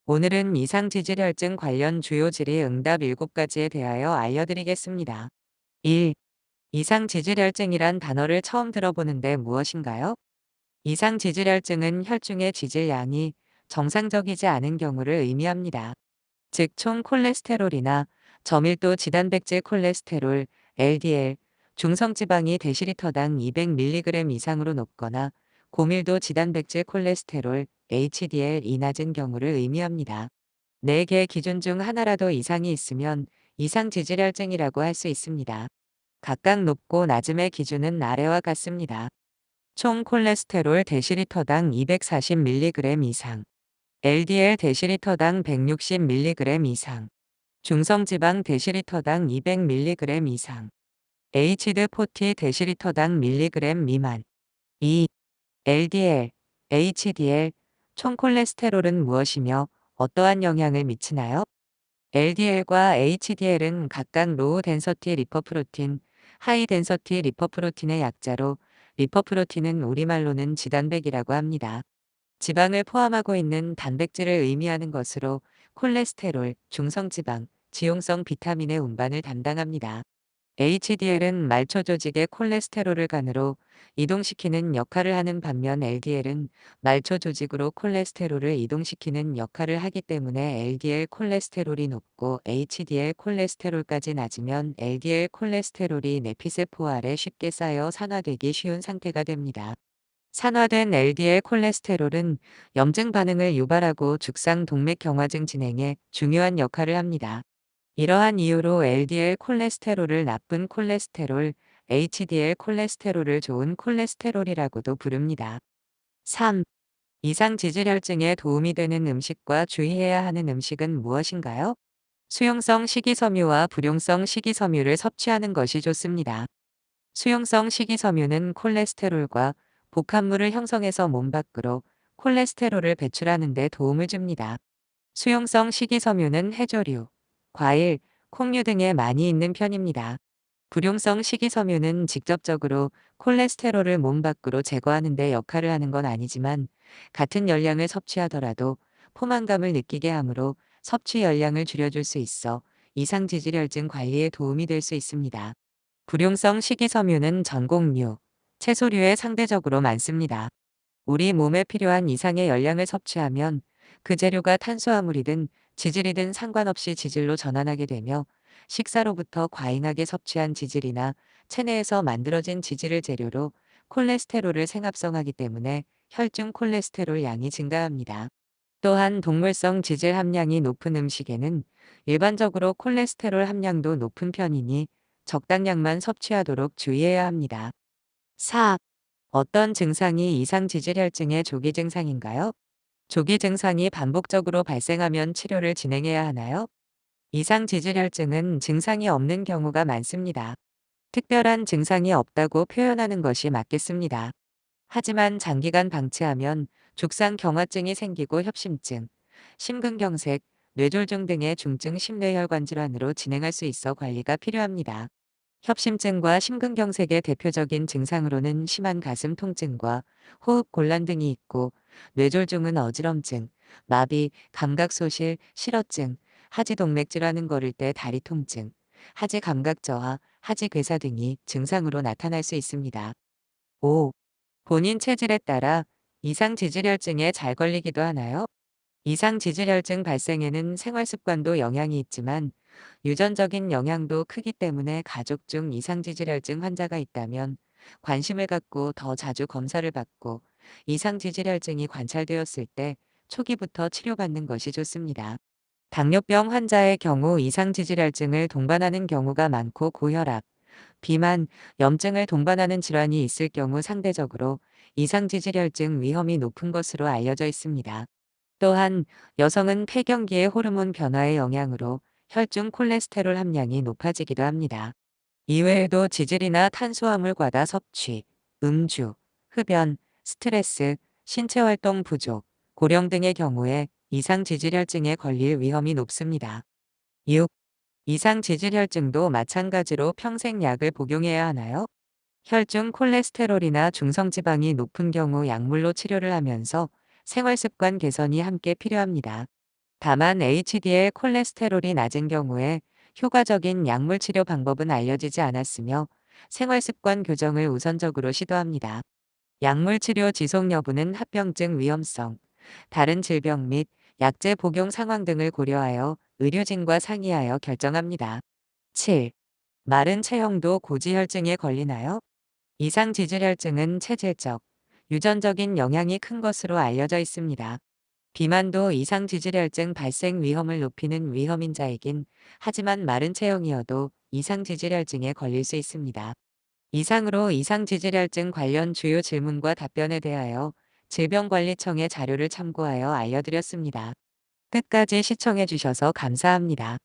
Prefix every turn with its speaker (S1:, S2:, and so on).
S1: 오늘은 이상지질혈증 관련 주요 질의 응답 7가지에 대하여 알려드리겠습니다. 1. 이상지질혈증이란 단어를 처음 들어보는데 무엇인가요? 이상지질혈증은 혈중의 지질량이 정상적이지 않은 경우를 의미합니다. 즉, 총 콜레스테롤이나 저밀도 지단백질 콜레스테롤, LDL, 중성지방이 데시리터당 200mg 이상으로 높거나 고밀도 지단백질 콜레스테롤, HDL이 낮은 경우를 의미합니다. 4개 기준 중 하나라도 이상이 있으면 이상지질혈증이라고 할 수 있습니다. 각각 높고 낮음의 기준은 아래와 같습니다. 총 콜레스테롤 데시리터당 240mg 이상, LDL 데시리터당 160mg 이상, 중성지방 데시리터당 200mg 이상, HD40 데시리터당 밀리그램 미만. 2. LDL, HDL, 총 콜레스테롤은 무엇이며 어떠한 영향을 미치나요? LDL과 HDL은 각각 로우 덴서티 리퍼프로틴, 하이 덴서티 리퍼프로틴의 약자로, 리퍼프로틴은 우리말로는 지단백이라고 합니다. 지방을 포함하고 있는 단백질을 의미하는 것으로 콜레스테롤, 중성지방, 지용성 비타민의 운반을 담당합니다. HDL은 말초 조직의 콜레스테롤을 간으로 이동시키는 역할을 하는 반면 LDL은 말초 조직으로 콜레스테롤을 이동시키는 역할을 하기 때문에 LDL 콜레스테롤이 높고 HDL 콜레스테롤까지 낮으면 LDL 콜레스테롤이 내피세포 아래 쉽게 쌓여 산화되기 쉬운 상태가 됩니다. 산화된 LDL 콜레스테롤은 염증 반응을 유발하고 죽상 동맥 경화증 진행에 중요한 역할을 합니다. 이러한 이유로 LDL 콜레스테롤을 나쁜 콜레스테롤, HDL 콜레스테롤을 좋은 콜레스테롤이라고도 부릅니다. 3. 이상지질혈증에 도움이 되는 음식과 주의해야 하는 음식은 무엇인가요? 수용성 식이섬유와 불용성 식이섬유를 섭취하는 것이 좋습니다. 수용성 식이섬유는 콜레스테롤과 복합물을 형성해서 몸 밖으로 콜레스테롤을 배출하는 데 도움을 줍니다. 수용성 식이섬유는 해조류, 과일, 콩류 등에 많이 있는 편입니다. 불용성 식이섬유는 직접적으로 콜레스테롤을 몸 밖으로 제거하는 데 역할을 하는 건 아니지만 같은 열량을 섭취하더라도 포만감을 느끼게 하므로 섭취 열량을 줄여줄 수 있어 이상지질혈증 관리에 도움이 될 수 있습니다. 불용성 식이섬유는 전곡류, 채소류에 상대적으로 많습니다. 우리 몸에 필요한 이상의 열량을 섭취하면 그 재료가 탄수화물이든 지질이든 상관없이 지질로 전환하게 되며 식사로부터 과잉하게 섭취한 지질이나 체내에서 만들어진 지질을 재료로 콜레스테롤을 생합성하기 때문에 혈중 콜레스테롤 양이 증가합니다. 또한 동물성 지질 함량이 높은 음식에는 일반적으로 콜레스테롤 함량도 높은 편이니 적당량만 섭취하도록 주의해야 합니다. 4. 어떤 증상이 이상지질혈증의 조기 증상인가요? 조기 증상이 반복적으로 발생하면 치료를 진행해야 하나요? 이상지질혈증은 증상이 없는 경우가 많습니다. 특별한 증상이 없다고 표현하는 것이 맞겠습니다. 하지만 장기간 방치하면 죽상 경화증이 생기고 협심증, 심근경색, 뇌졸중 등의 중증 심뇌혈관 질환으로 진행할 수 있어 관리가 필요합니다. 협심증과 심근경색의 대표적인 증상으로는 심한 가슴 통증과 호흡 곤란 등이 있고, 뇌졸중은 어지럼증, 마비, 감각소실, 실어증, 하지동맥 질환은 걸을 때 다리 통증, 하지 감각 저하, 하지 괴사 등이 증상으로 나타날 수 있습니다. 5. 본인 체질에 따라 이상지질혈증에 잘 걸리기도 하나요? 이상지질혈증 발생에는 생활습관도 영향이 있지만 유전적인 영향도 크기 때문에 가족 중 이상지질혈증 환자가 있다면 관심을 갖고 더 자주 검사를 받고 이상지질혈증이 관찰되었을 때 초기부터 치료받는 것이 좋습니다. 당뇨병 환자의 경우 이상지질혈증을 동반하는 경우가 많고 고혈압, 비만, 염증을 동반하는 질환이 있을 경우 상대적으로 이상지질혈증 위험이 높은 것으로 알려져 있습니다. 또한 여성은 폐경기의 호르몬 변화의 영향으로 혈중 콜레스테롤 함량이 높아지기도 합니다. 이외에도 지질이나 탄수화물 과다 섭취, 음주, 흡연, 스트레스, 신체 활동 부족, 고령 등의 경우에 이상지질혈증에 걸릴 위험이 높습니다. 6. 이상지질혈증도 마찬가지로 평생 약을 복용해야 하나요? 혈중 콜레스테롤이나 중성지방이 높은 경우 약물로 치료를 하면서 생활습관 개선이 함께 필요합니다. 다만 HDL 콜레스테롤이 낮은 경우에 효과적인 약물 치료 방법은 알려지지 않았으며 생활습관 교정을 우선적으로 시도합니다. 약물 치료 지속 여부는 합병증 위험성, 다른 질병 및 약제 복용 상황 등을 고려하여 의료진과 상의하여 결정합니다. 7. 마른 체형도 고지혈증에 걸리나요? 이상지질혈증은 체질적, 유전적인 영향이 큰 것으로 알려져 있습니다. 비만도 이상지질혈증 발생 위험을 높이는 위험인자이긴 하지만 마른 체형이어도 이상지질혈증에 걸릴 수 있습니다. 이상으로 이상지질혈증 관련 주요 질문과 답변에 대하여 질병관리청의 자료를 참고하여 알려드렸습니다. 끝까지 시청해 주셔서 감사합니다.